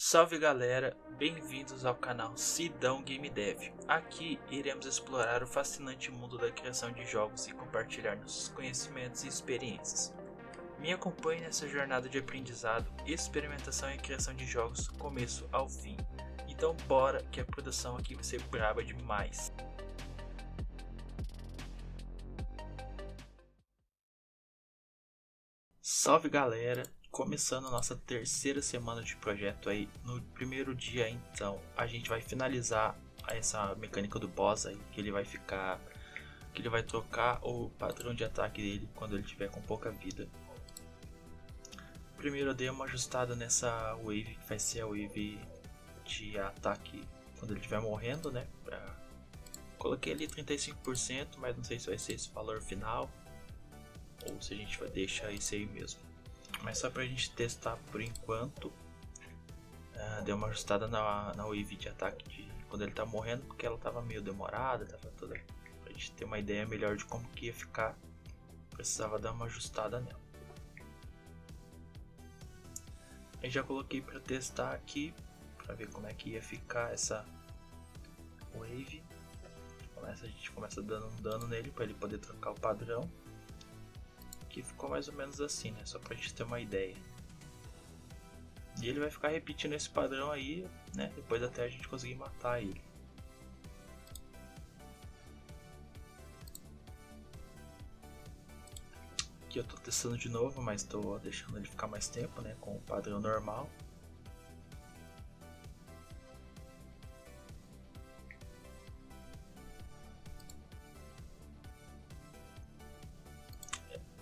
Salve galera, bem-vindos ao canal Sidão Game Dev. Aqui iremos explorar o fascinante mundo da criação de jogos e compartilhar nossos conhecimentos e experiências. Me acompanhe nessa jornada de aprendizado, experimentação e criação de jogos do começo ao fim. Então bora que a produção aqui vai ser braba demais. Salve galera, começando a nossa terceira semana de projeto aí. No primeiro dia então a gente vai finalizar essa mecânica do boss aí, que ele vai trocar o padrão de ataque dele quando ele tiver com pouca vida. Primeiro eu dei uma ajustada nessa wave, que vai ser a wave de ataque quando ele estiver morrendo, né? Coloquei ali 35%, mas não sei se vai ser esse valor final ou se a gente vai deixar isso aí mesmo. Mas só pra gente testar por enquanto, deu uma ajustada na wave de ataque de quando ele tá morrendo, porque ela tava meio demorada, tava toda. Pra gente ter uma ideia melhor de como que ia ficar, precisava dar uma ajustada nela. Aí já coloquei pra testar aqui, pra ver como é que ia ficar essa wave. A gente começa dando um dano nele pra ele poder trocar o padrão. Que ficou mais ou menos assim, né? Só pra gente ter uma ideia. E ele vai ficar repetindo esse padrão aí, né? Depois até a gente conseguir matar ele. Aqui eu tô testando de novo, mas tô deixando ele ficar mais tempo, né? Com o padrão normal.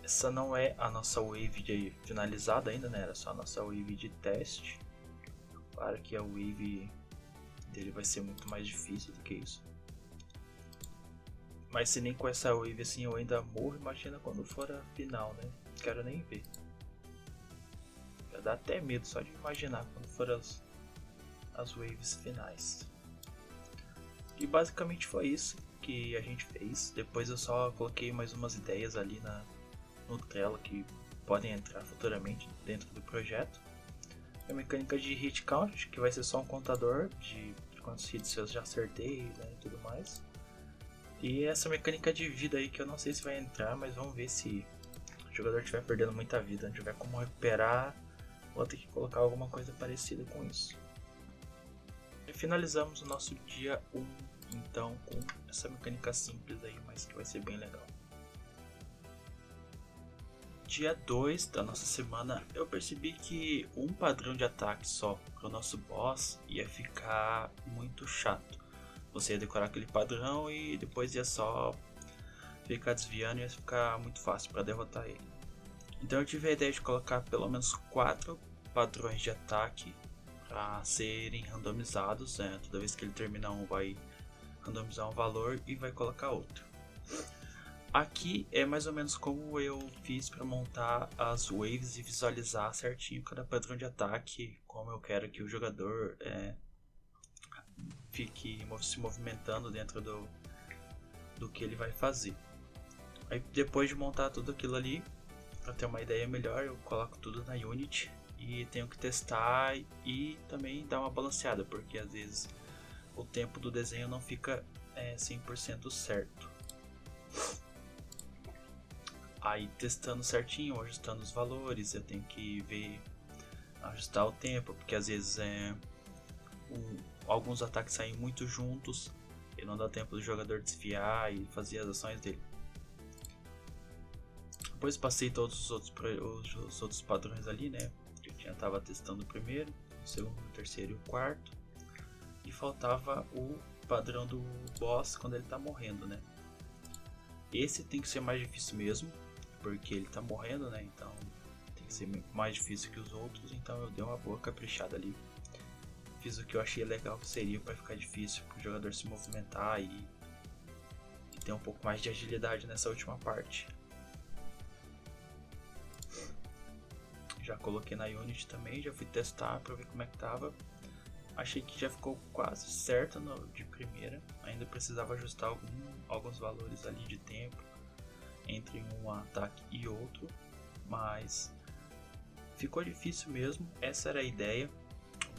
Essa não é a nossa wave de finalizada ainda, né? Era só a nossa wave de teste. Claro que a wave dele vai ser muito mais difícil do que isso. Mas se nem com essa wave assim eu ainda morro, imagina quando for a final, né? Não quero nem ver. Dá até medo só de imaginar quando for as waves finais. E basicamente foi isso que a gente fez. Depois eu só coloquei mais umas ideias ali no Trello que podem entrar futuramente dentro do projeto. A mecânica de hit count, que vai ser só um contador de quantos hits eu já acertei, né, e tudo mais. E essa mecânica de vida aí que eu não sei se vai entrar, mas vamos ver se o jogador estiver perdendo muita vida, não tiver como recuperar, vou ter que colocar alguma coisa parecida com isso. E finalizamos o nosso dia 1 então com essa mecânica simples aí, mas que vai ser bem legal. Dia 2 da nossa semana eu percebi que um padrão de ataque só para o nosso boss ia ficar muito chato. Você ia decorar aquele padrão e depois ia só ficar desviando e ia ficar muito fácil para derrotar ele. Então eu tive a ideia de colocar pelo menos 4 padrões de ataque para serem randomizados, né? Toda vez que ele terminar um vai randomizar um valor e vai colocar outro. Aqui é mais ou menos como eu fiz para montar as waves e visualizar certinho cada padrão de ataque, como eu quero que o jogador fique se movimentando dentro do que ele vai fazer. Aí depois de montar tudo aquilo ali, para ter uma ideia melhor, eu coloco tudo na Unity e tenho que testar e também dar uma balanceada, porque às vezes o tempo do desenho não fica 100% certo. Aí testando certinho, ajustando os valores, eu tenho que ver, ajustar o tempo, porque às vezes alguns ataques saem muito juntos e não dá tempo do jogador desviar e fazer as ações dele. Depois passei todos os outros padrões ali, né? Eu já estava testando o primeiro, o segundo, o terceiro e o quarto. E faltava o padrão do boss quando ele está morrendo, né? Esse tem que ser mais difícil mesmo, porque ele tá morrendo, né? Então tem que ser mais difícil que os outros. Então eu dei uma boa caprichada ali. Fiz o que eu achei legal que seria para ficar difícil para o jogador se movimentar e ter um pouco mais de agilidade nessa última parte. Já coloquei na Unity também, já fui testar para ver como é que tava. Achei que já ficou quase certo de primeira. Ainda precisava ajustar alguns valores ali de tempo entre um ataque e outro, mas ficou difícil mesmo. Essa era a ideia.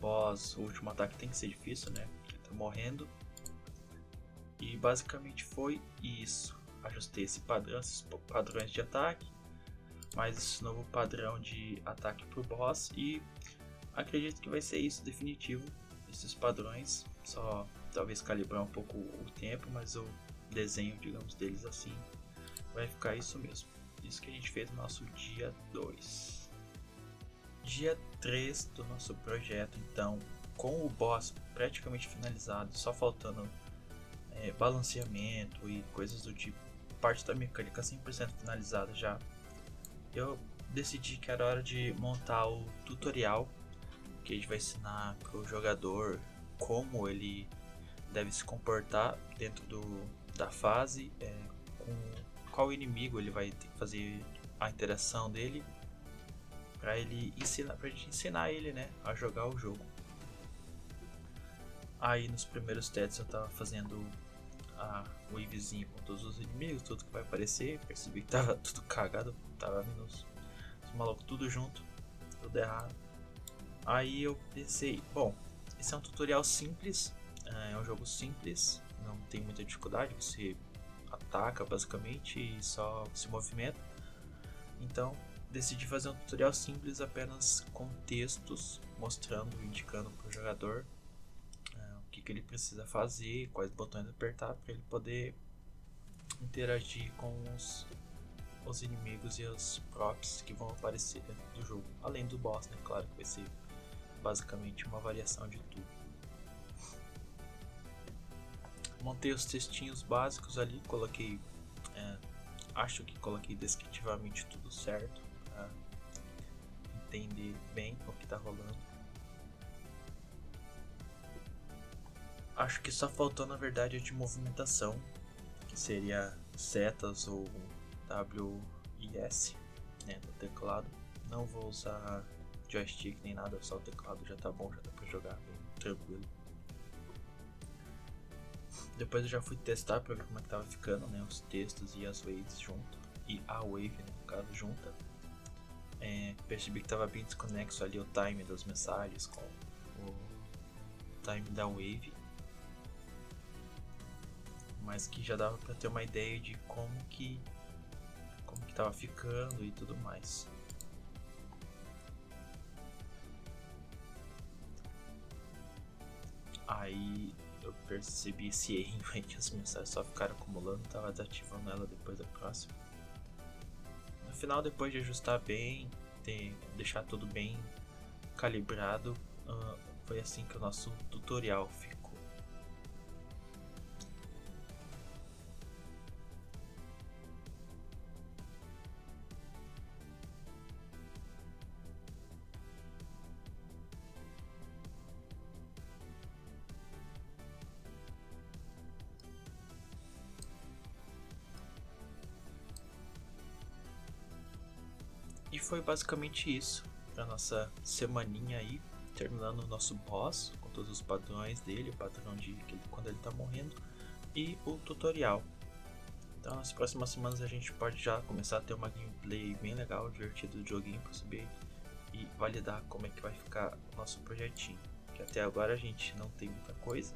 boss, o último ataque tem que ser difícil, né? Porque tá morrendo. E basicamente foi isso. Ajustei esse padrão, esses padrões de ataque, mais esse novo padrão de ataque pro boss, e acredito que vai ser isso definitivo, esses padrões. Só talvez calibrar um pouco o tempo, mas o desenho, digamos, deles assim vai ficar isso mesmo. Isso que a gente fez no nosso dia 2. Dia 3 do nosso projeto, então, com o boss praticamente finalizado, só faltando balanceamento e coisas do tipo, parte da mecânica 100% finalizada já, eu decidi que era hora de montar o tutorial, que a gente vai ensinar para o jogador como ele deve se comportar dentro da fase, com qual inimigo ele vai ter que fazer a interação dele, pra gente ensinar ele, né, a jogar o jogo. Aí nos primeiros testes eu tava fazendo a wavezinha com todos os inimigos, tudo que vai aparecer, percebi que tava tudo cagado, tava vindo os malucos tudo junto, tudo errado. Aí eu pensei, bom, esse é um tutorial simples, é um jogo simples, não tem muita dificuldade, você ataca basicamente e só se movimenta. Então decidi fazer um tutorial simples, apenas com textos mostrando, indicando para o jogador o que ele precisa fazer, quais botões apertar para ele poder interagir com os inimigos e os props que vão aparecer dentro do jogo, além do boss, né? Claro que vai ser basicamente uma variação de tudo. Montei os textinhos básicos ali, coloquei, acho que coloquei descritivamente tudo certo para entender bem o que está rolando. Acho que só faltou na verdade a de movimentação, que seria setas ou WIS, né, no teclado. Não vou usar joystick nem nada, só o teclado já tá bom, já dá pra jogar bem tranquilo. Depois eu já fui testar pra ver como é que tava ficando, né, os textos e as waves junto, e a wave, né, no caso, junta. Percebi que tava bem desconexo ali o time das mensagens com o time da wave, mas que já dava pra ter uma ideia de como que tava ficando e tudo mais. Aí eu percebi esse erro em que as mensagens só ficaram acumulando, tava desativando ela depois da próxima. No final, depois de ajustar bem, deixar tudo bem calibrado, foi assim que o nosso tutorial ficou. E foi basicamente isso para nossa semaninha aí, terminando o nosso boss com todos os padrões dele, o padrão de quando ele tá morrendo e o tutorial. Então nas próximas semanas a gente pode já começar a ter uma gameplay bem legal, divertida do joguinho para subir e validar como é que vai ficar o nosso projetinho. Que até agora a gente não tem muita coisa,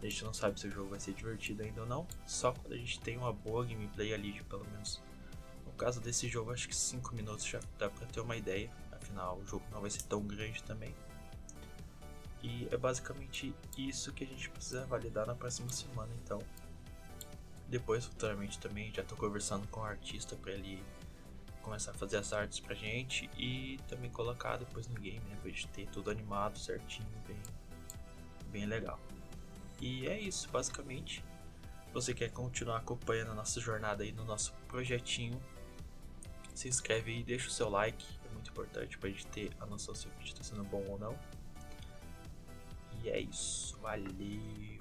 a gente não sabe se o jogo vai ser divertido ainda ou não, só quando a gente tem uma boa gameplay ali de pelo menos, no caso desse jogo, acho que 5 minutos já dá pra ter uma ideia. Afinal, o jogo não vai ser tão grande também. E é basicamente isso que a gente precisa validar na próxima semana, então. Depois, futuramente também, já tô conversando com o artista pra ele começar a fazer as artes pra gente. E também colocar depois no game, né? Pra gente ter tudo animado, certinho, bem legal. E é isso, basicamente. Se você quer continuar acompanhando a nossa jornada aí no nosso projetinho, se inscreve aí, deixa o seu like, é muito importante pra gente ter a noção se o vídeo tá sendo bom ou não. E é isso, valeu!